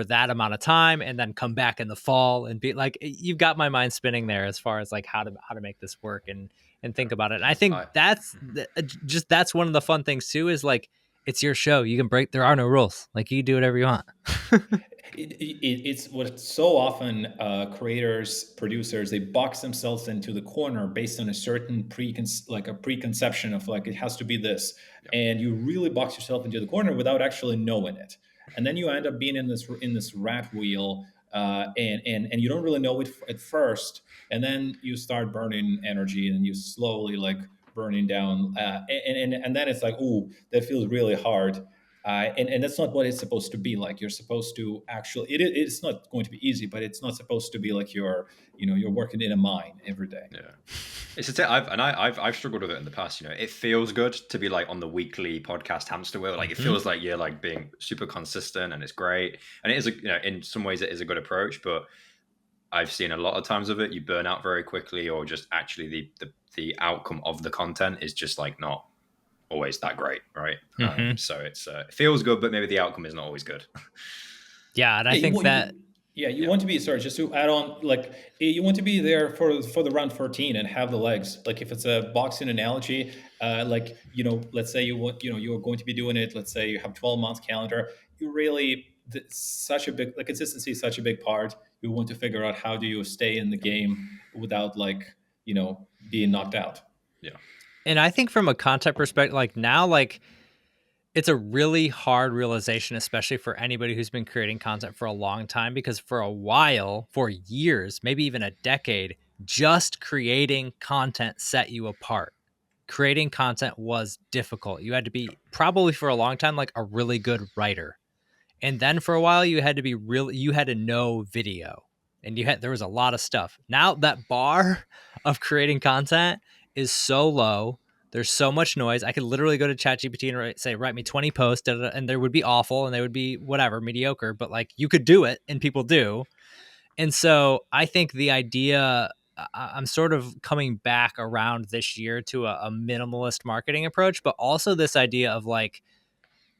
that amount of time, and then come back in the fall and be like, you've got my mind spinning there as far as like how to make this work and think about it. And I think I, that's one of the fun things too is like it's your show. You can break. There are no rules. Like you can do whatever you want. It's what so often creators, producers, they box themselves into the corner based on a certain preconception of like it has to be this, yeah. and you really box yourself into the corner without actually knowing it, and then you end up being in this rat wheel, and you don't really know it at first, and then you start burning energy, and you slowly like burning down, and then it's like, ooh, that feels really hard. And that's not what it's supposed to be like. You're supposed to actually, it's not going to be easy, but it's not supposed to be like you're working in a mine every day. Yeah. It's a I've struggled with it in the past. It feels good to be like on the weekly podcast hamster wheel. Like it Mm-hmm. feels like you're like being super consistent, and it's great. And it is in some ways it is a good approach, but I've seen a lot of times of it, you burn out very quickly, or just actually the outcome of the content is just like not always that great, right? Mm-hmm. So it feels good, but maybe the outcome is not always good. Yeah, and I Yeah, think that you Yeah, want to be, sorry, just to add on, like you want to be there for the round 14 and have the legs. Like if it's a boxing analogy, like let's say you're going to be doing it. Let's say you have 12 months calendar. You really such a big like consistency is such a big part. You want to figure out how do you stay in the game without like being knocked out. yeah, and I think from a content perspective, like now, like it's a really hard realization, especially for anybody who's been creating content for a long time, because for a while, for years, maybe even a decade, just creating content set you apart. Creating content was difficult. You had to be probably for a long time like a really good writer. And then for a while you had to be really you had to know video. And there was a lot of stuff. Now that bar of creating content is so low. There's so much noise. I could literally go to ChatGPT and say, write me 20 posts, and they would be awful and they would be whatever, mediocre, but like you could do it and people do. And so I think the idea, I'm sort of coming back around this year to a minimalist marketing approach, but also this idea of like,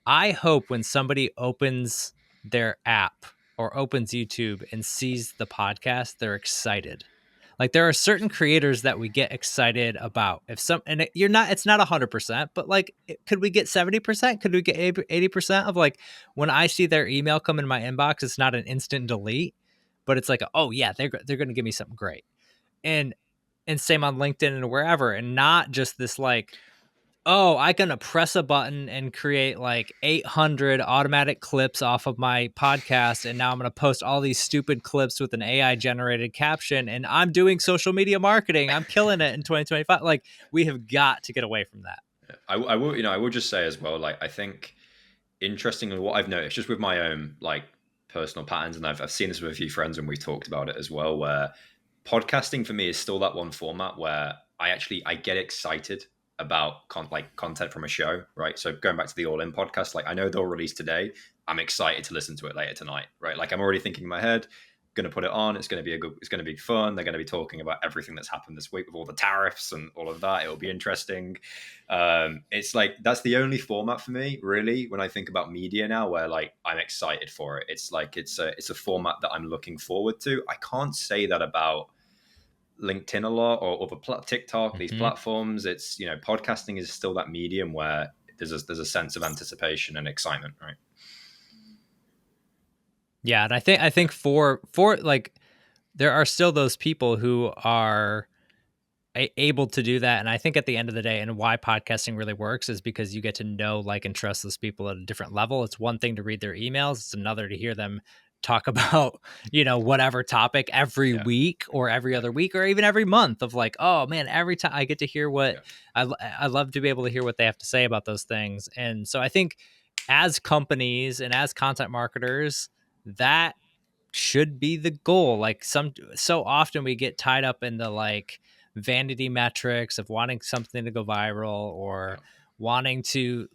I hope when somebody opens their app or opens YouTube and sees the podcast, they're excited. Like there are certain creators that we get excited about. If some, and you're not, it's not 100%, but like, could we get 70%? Could we get 80% of like when I see their email come in my inbox, it's not an instant delete, but it's like, oh yeah, they're going to give me something great. And, and same on LinkedIn and wherever, and not just this like, oh, I can press a button and create like 800 automatic clips off of my podcast. And now I'm going to post all these stupid clips with an AI generated caption. And I'm doing social media marketing. I'm killing it in 2025. Like, we have got to get away from that. I will, I will just say as well, like, I think interestingly, what I've noticed just with my own like personal patterns, and I've seen this with a few friends and we've talked about it as well, where podcasting for me is still that one format where I get excited about content from a show, right? So going back to the All In podcast, like I know they'll release today. I'm excited to listen to it later tonight, right? Like I'm already thinking in my head, going to put it on. It's going to be fun. They're going to be talking about everything that's happened this week with all the tariffs and all of that. It'll be interesting. It's like, that's the only format for me really, when I think about media now, where like I'm excited for it. It's like, it's a format that I'm looking forward to. I can't say that about LinkedIn a lot or other TikTok, these platforms. It's, podcasting is still that medium where there's a sense of anticipation and excitement, right? Yeah, and I think for like there are still those people who are able to do that, and I think at the end of the day, and why podcasting really works is because you get to know, like, and trust those people at a different level. It's one thing to read their emails; it's another to hear them talk about whatever topic every week or every other week or even every month. Of like, oh man, every time I get to hear what I love to be able to hear what they have to say about those things. And so I think as companies and as content marketers, that should be the goal. Like so often we get tied up in the like vanity metrics of wanting something to go viral or wanting to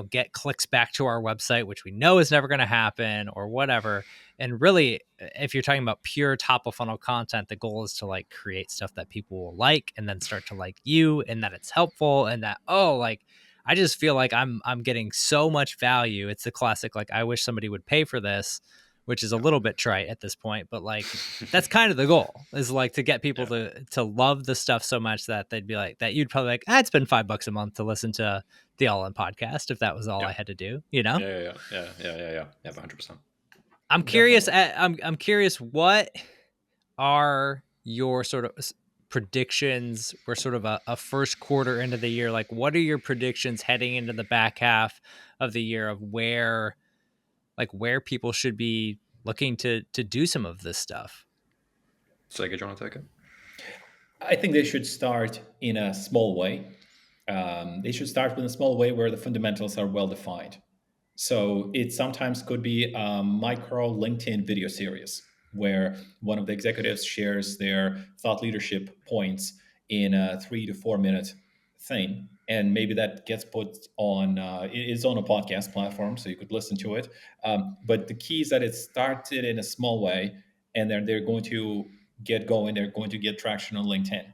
get clicks back to our website, which we know is never going to happen or whatever. And really, if you're talking about pure top of funnel content, the goal is to like create stuff that people will like and then start to like you, and that it's helpful, and that like I just feel like I'm getting so much value. It's the classic like, I wish somebody would pay for this, which is a little bit trite at this point, but like that's kind of the goal, is like to get people to love the stuff so much that they'd be like, that you'd probably like, I'd spend $5 a month to listen to the All In podcast if that was all I had to do, Yeah, 100%. I'm curious. I'm curious. What are your sort of predictions? We're sort of a first quarter into the year. Like, what are your predictions heading into the back half of the year of where people should be looking to do some of this stuff? Sega, do you want to take it? I think they should start in a small way. They should start with a small way where the fundamentals are well defined. So it sometimes could be a micro LinkedIn video series where one of the executives shares their thought leadership points in a 3 to 4 minute thing. And maybe that gets put on, it is on a podcast platform, so you could listen to it. But the key is that it started in a small way, and then they're going to get going. They're going to get traction on LinkedIn.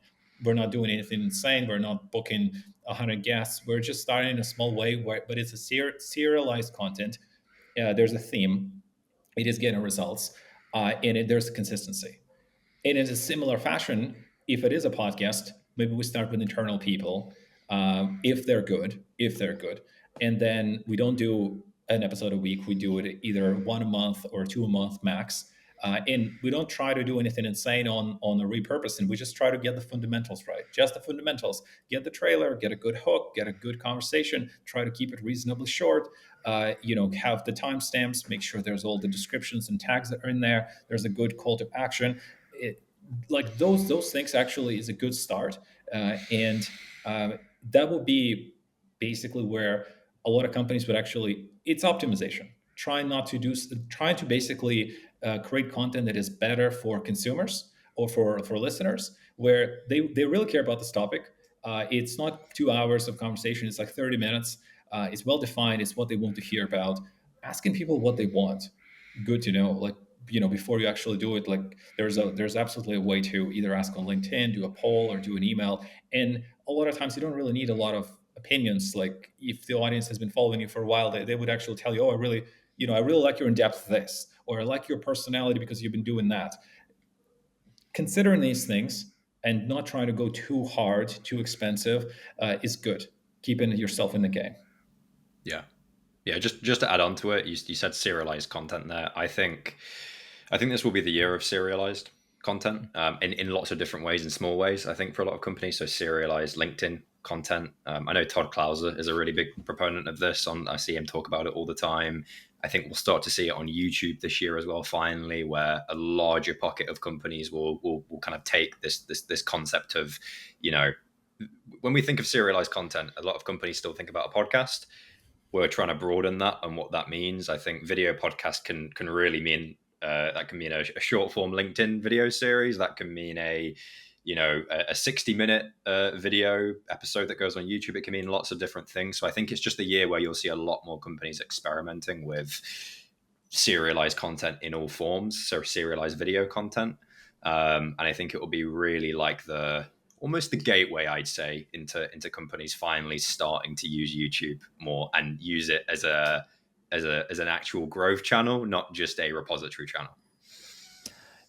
We're not doing anything insane. We're not booking 100 guests. We're just starting in a small way, but it's a serialized content. There's a theme. It is getting results, and there's consistency. And in a similar fashion, if it is a podcast, maybe we start with internal people, if they're good, and then we don't do an episode a week. We do it either one a month or two a month max. And we don't try to do anything insane on the repurposing. We just try to get the fundamentals right, just the fundamentals. Get the trailer, get a good hook, get a good conversation. Try to keep it reasonably short. Have the timestamps. Make sure there's all the descriptions and tags that are in there. There's a good call to action. Like those things actually is a good start, and that would be basically where a lot of companies would actually, it's optimization, trying to basically create content that is better for consumers or for listeners, where they really care about this topic. It's not 2 hours of conversation. It's like 30 minutes. It's well defined. It's what they want to hear about. Asking people what they want. Good to know. Like, before you actually do it, like there's absolutely a way to either ask on LinkedIn, do a poll, or do an email. And a lot of times you don't really need a lot of opinions. Like if the audience has been following you for a while, they would actually tell you, oh, I really like your in-depth this, or I like your personality because you've been doing that. Considering these things and not trying to go too hard, too expensive, is good. Keeping yourself in the game. Yeah. Yeah, just to add on to it, you said serialized content there. I think this will be the year of serialized content, in lots of different ways, in small ways. I think for a lot of companies, so serialized LinkedIn content. I know Todd Clauser is a really big proponent of this. I see him talk about it all the time. I think we'll start to see it on YouTube this year as well. Finally, where a larger pocket of companies will kind of take this concept of, when we think of serialized content, a lot of companies still think about a podcast. We're trying to broaden that and what that means. I think video podcast can really mean, that can mean a short form LinkedIn video series. That can mean a 60-minute video episode that goes on YouTube. It can mean lots of different things. So I think it's just a year where you'll see a lot more companies experimenting with serialized content in all forms, so serialized video content. And I think it will be really like almost the gateway, I'd say, into companies finally starting to use YouTube more and use it as an actual growth channel, not just a repository channel.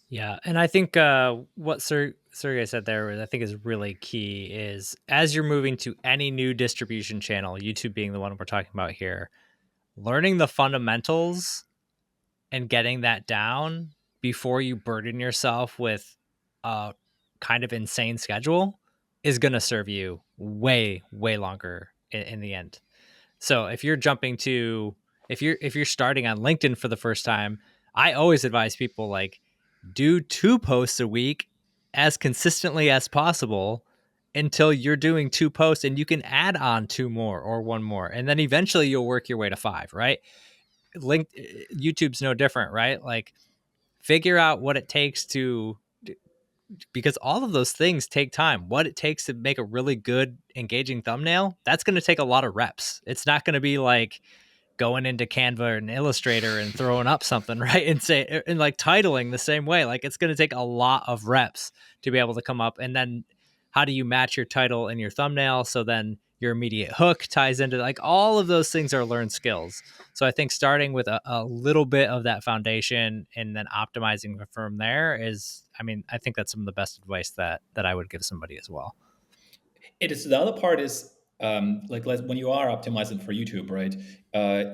Yeah, and I think what Sergey said there, I think is really key, is as you're moving to any new distribution channel, YouTube being the one we're talking about here, learning the fundamentals and getting that down before you burden yourself with a kind of insane schedule is going to serve you way longer in the end. So if you're if you're starting on LinkedIn for the first time, I always advise people, like, do 2 posts a week as consistently as possible until you're doing 2 posts, and you can add on 2 more or 1 more, and then eventually you'll work your way to 5, right? YouTube's no different, right? Like, figure out what it takes because all of those things take time. What it takes to make a really good, engaging thumbnail, that's going to take a lot of reps. It's not going to be like going into Canva and Illustrator and throwing up something, right? And like titling the same way. Like, it's going to take a lot of reps to be able to come up. And then how do you match your title and your thumbnail so then your immediate hook ties into, like, all of those things are learned skills. So I think starting with a little bit of that foundation and then optimizing from there I think that's some of the best advice that I would give somebody as well. It is, the other part is, when you are optimizing for YouTube, right?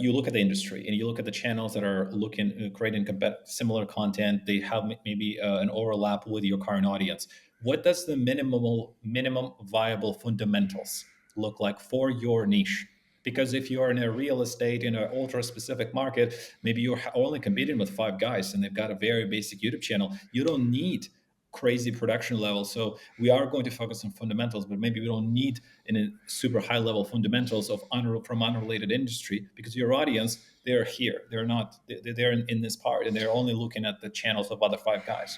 You look at the industry and you look at the channels that are looking creating similar content. They have maybe an overlap with your current audience. What does the minimum viable fundamentals look like for your niche? Because if you're in a real estate in an ultra specific market, maybe you're only competing with 5 guys and they've got a very basic YouTube channel. You don't need crazy production level. So we are going to focus on fundamentals, but maybe we don't need in a super high level fundamentals from unrelated industry, because your audience, they're here. They're not, they're in this part, and they're only looking at the channels of other 5 guys.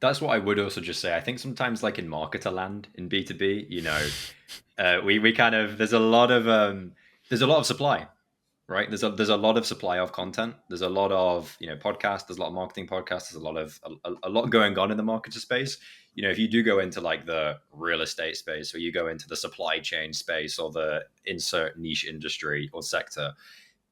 That's what I would also just say. I think sometimes, like in marketer land in B2B, we kind of, there's a lot of supply, right? There's a lot of supply of content. There's a lot of, podcasts. There's a lot of marketing podcasts. There's a lot going on in the marketer space. If you do go into like the real estate space, or you go into the supply chain space, or the insert niche industry or sector,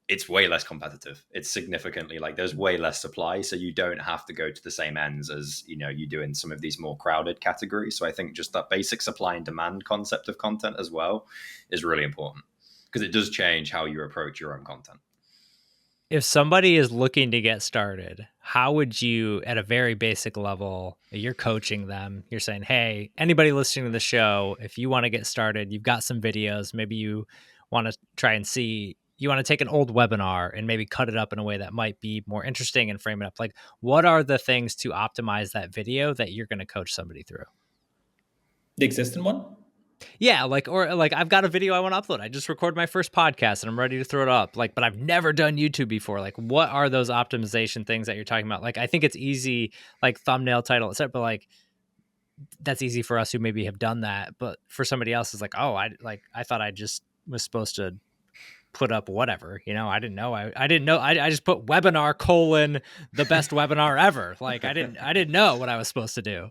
it's way less competitive. It's significantly, like, there's way less supply, so you don't have to go to the same ends as you do in some of these more crowded categories. So I think just that basic supply and demand concept of content as well is really important, because it does change how you approach your own content. If somebody is looking to get started, how would you, at a very basic level, you're coaching them, you're saying, hey, anybody listening to the show, if you want to get started, you've got some videos, maybe you want to try and see, you want to take an old webinar and maybe cut it up in a way that might be more interesting and frame it up. Like, what are the things to optimize that video that you're going to coach somebody through? The existing one? Yeah, like I've got a video I want to upload. I just recorded my first podcast and I'm ready to throw it up. Like, but I've never done YouTube before. Like, what are those optimization things that you're talking about? Like, I think it's easy, like thumbnail, title, etc. But like, that's easy for us who maybe have done that, but for somebody else, it's like, oh, I thought I just was supposed to put up whatever, I didn't know. I didn't know. I just put webinar colon the best webinar ever. Like I didn't know what I was supposed to do.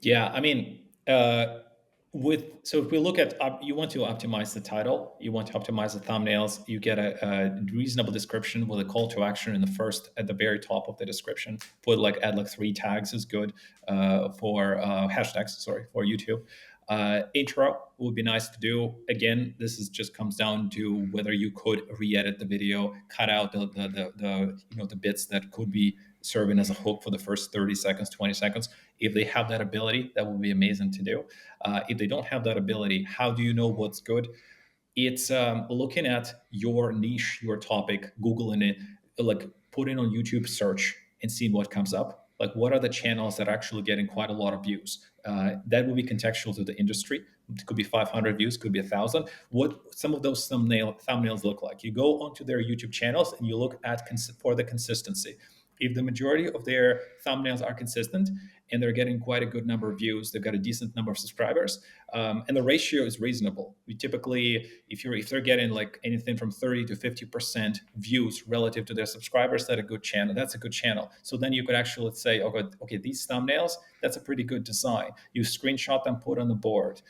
Yeah, I mean, so if we look at you want to optimize the title, you want to optimize the thumbnails, you get a reasonable description with a call to action in the first at the very top of the description. Add like 3 tags is good for hashtags. Sorry, for YouTube. Intro would be nice to do. Again, this is just comes down to whether you could re-edit the video, cut out the bits that could be serving as a hook for the first 30 seconds, 20 seconds. If they have that ability, that would be amazing to do. If they don't have that ability, how do you know what's good? It's looking at your niche, your topic, Googling it, like putting on YouTube search and seeing what comes up. Like, what are the channels that are actually getting quite a lot of views? That will be contextual to the industry. It could be 500 views, could be 1,000. What some of those thumbnails look like? You go onto their YouTube channels and you look at for the consistency. If the majority of their thumbnails are consistent and they're getting quite a good number of views, they've got a decent number of subscribers, and the ratio is reasonable. We typically, if they're getting like anything from 30 to 50% views relative to their subscribers, that's a good channel. That's a good channel. So then you could actually say, okay, these thumbnails, that's a pretty good design. You screenshot them, put on the board.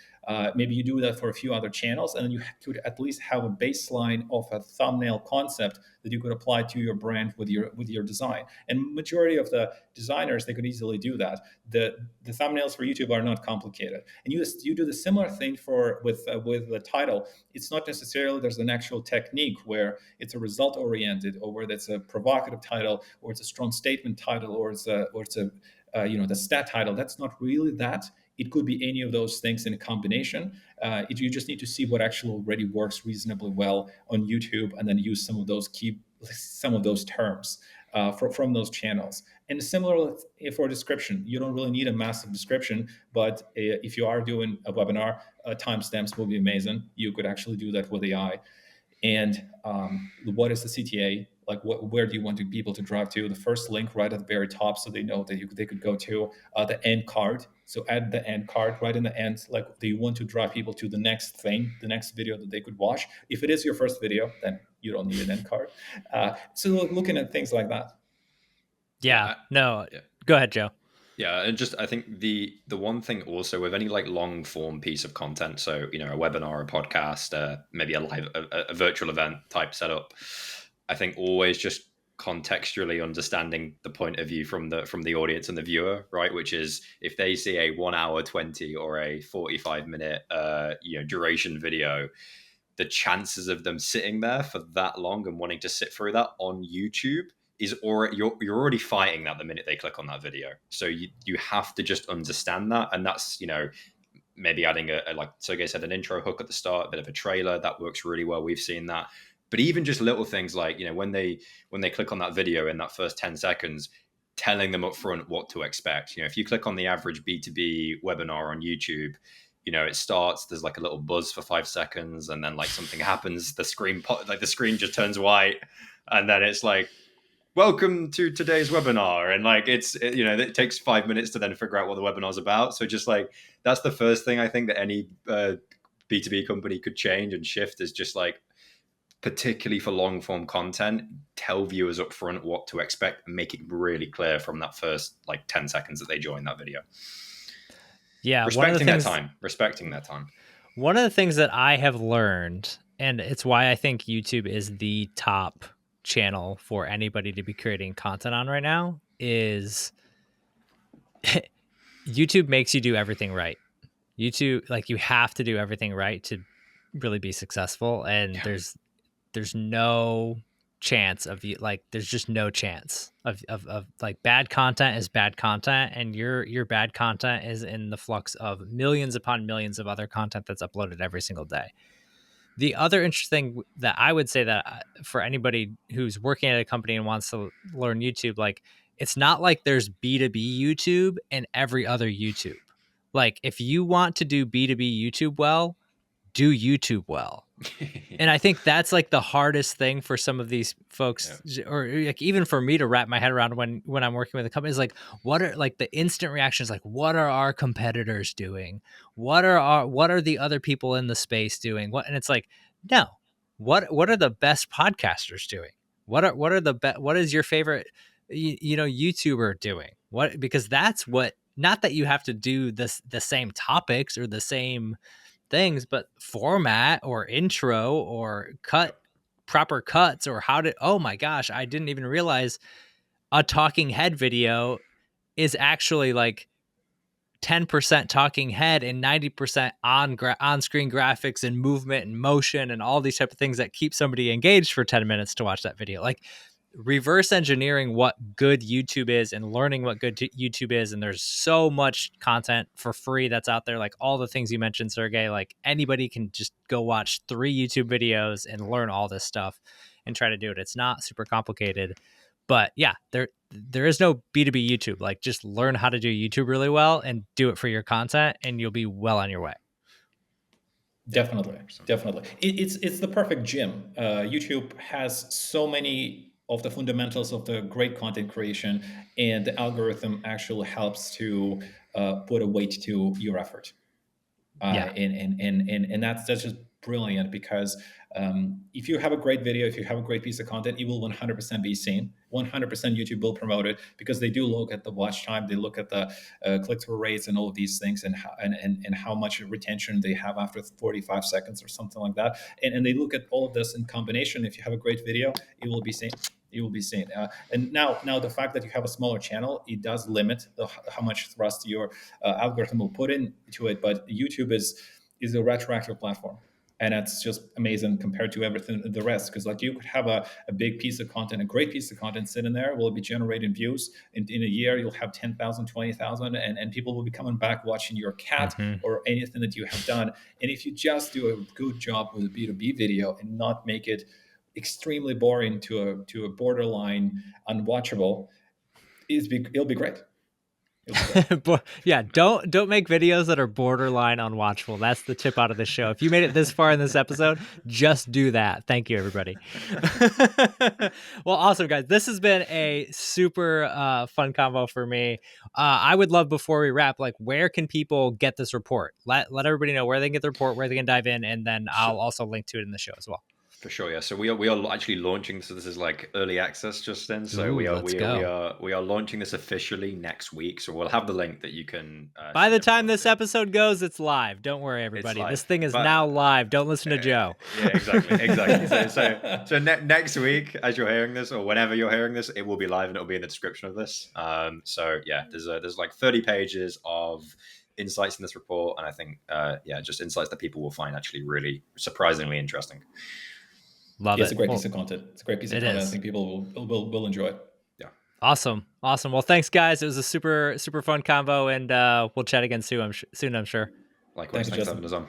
Maybe you do that for a few other channels, and then you could at least have a baseline of a thumbnail concept that you could apply to your brand with your design. And majority of the designers, they could easily do that. The thumbnails for YouTube are not complicated, and you do the similar thing with the title. It's not necessarily there's an actual technique where it's a result oriented, or where that's a provocative title, or it's a strong statement title, or it's a the stat title. That's not really that. It could be any of those things in a combination. You just need to see what actually already works reasonably well on YouTube, and then use some of those terms from those channels. And similar for description, you don't really need a massive description, but if you are doing a webinar, timestamps will be amazing. You could actually do that with AI. And what is the CTA? Like, where do you want people to drive to? The first link right at the very top, so they know that they could go to the end card. So add the end card right in the end. Like, do you want to drive people to the next thing, the next video that they could watch? If it is your first video, then you don't need an end card. So looking at things like that. Yeah. No. Yeah. Go ahead, Joe. Yeah, and just I think the one thing also with any like long form piece of content, so a webinar, a podcast, maybe a virtual event type setup, I think always just contextually understanding the point of view from the audience and the viewer, right? Which is, if they see a 1 hour 20 or a 45-minute duration video, the chances of them sitting there for that long and wanting to sit through that on YouTube is already you're already fighting that the minute they click on that video. So you have to just understand that, and that's maybe adding a like Sergey said, an intro hook at the start, a bit of a trailer that works really well. We've seen that. But even just little things like when they click on that video in that first 10 seconds, telling them up front what to expect. If you click on the average B2B webinar on YouTube, it starts, there's like a little buzz for 5 seconds, and then like something happens, the screen just turns white, and then it's like, welcome to today's webinar, and like it takes 5 minutes to then figure out what the webinar's about. So just like, that's the first thing I think that any B2B company could change and shift, is just like, particularly for long form content, tell viewers up front what to expect and make it really clear from that first like 10 seconds that they join that video. Yeah, respecting their time. One of the things that I have learned, and it's why I think YouTube is the top channel for anybody to be creating content on right now, is YouTube makes you do everything right. YouTube, like, you have to do everything right to really be successful, and there's no chance of you, like, there's just no chance of like, bad content is bad content, and your bad content is in the flux of millions upon millions of other content that's uploaded every single day. The other interesting thing that I would say, that for anybody who's working at a company and wants to learn YouTube, like, it's not like there's B2B YouTube and every other YouTube. Like, if you want to do B2B YouTube well, do YouTube well. And I think that's like the hardest thing for some of these Yeah. folks, or like even for me to wrap my head around when I'm working with a company is like, what are like the instant reactions? Like, what are our competitors doing? What are the other people in the space doing? What? And it's like, no, what are the best podcasters doing? What are the what is your favorite, YouTuber doing? What, because that's what, not that you have to do the same topics or the same things, but format or intro or proper cuts, or how to, oh my gosh, I didn't even realize a talking head video is actually like 10% talking head and 90% on screen graphics and movement and motion and all these type of things that keep somebody engaged for 10 minutes to watch that video. Like, reverse engineering what good YouTube is and learning what good YouTube is. And there's so much content for free that's out there. Like all the things you mentioned, Sergey, like anybody can just go watch 3 YouTube videos and learn all this stuff and try to do it. It's not super complicated. But yeah, there is no B2B YouTube. Like, just learn how to do YouTube really well and do it for your content, and you'll be well on your way. Definitely, 100%. definitely. It's the perfect gym. YouTube has so many of the fundamentals of the great content creation, and the algorithm actually helps to put a weight to your effort. Yeah. And that's just brilliant because if you have a great video, if you have a great piece of content, it will 100% be seen. 100% YouTube will promote it because they do look at the watch time, they look at the click-through rates and all of these things, and how much retention they have after 45 seconds or something like that. And they look at all of this in combination. If you have a great video, it will be seen. It will be seen. And now the fact that you have a smaller channel, it does limit how much thrust your algorithm will put into it. But YouTube is a retroactive platform, and that's just amazing compared to everything the rest. Because like you could have a big piece of content, a great piece of content sitting there, will be generating views. In a year, you'll have 10,000, 20,000, and people will be coming back watching your cat or anything that you have done. And if you just do a good job with a B2B video and not make it extremely boring to a borderline unwatchable, it'll be great. But yeah, don't make videos that are borderline unwatchable. That's the tip out of the show. If you made it this far in this episode, just do that. Thank you, everybody. Well, awesome, guys. This has been a super fun combo for me. I would love, before we wrap, like, where can people get this report? Let everybody know where they can get the report, where they can dive in, and then I'll also link to it in the show as well. For sure, yeah. So we are actually launching. So this is like early access just then. So Ooh, let's go. we are launching this officially next week. So we'll have the link that you can. By the time this episode goes, it's live. Don't worry, everybody. This thing is now live. Don't listen to Joe. Yeah, exactly. So next week, as you're hearing this, or whenever you're hearing this, it will be live and it'll be in the description of this. So yeah, there's like 30 pages of insights in this report, and I think just insights that people will find actually really surprisingly interesting. Love it. It's a great piece of content. It's a great piece of content. I think people will enjoy it. Yeah. Awesome. Well, thanks, guys. It was a super fun convo, and we'll chat again soon. I'm sure. Likewise. Thanks for having us on.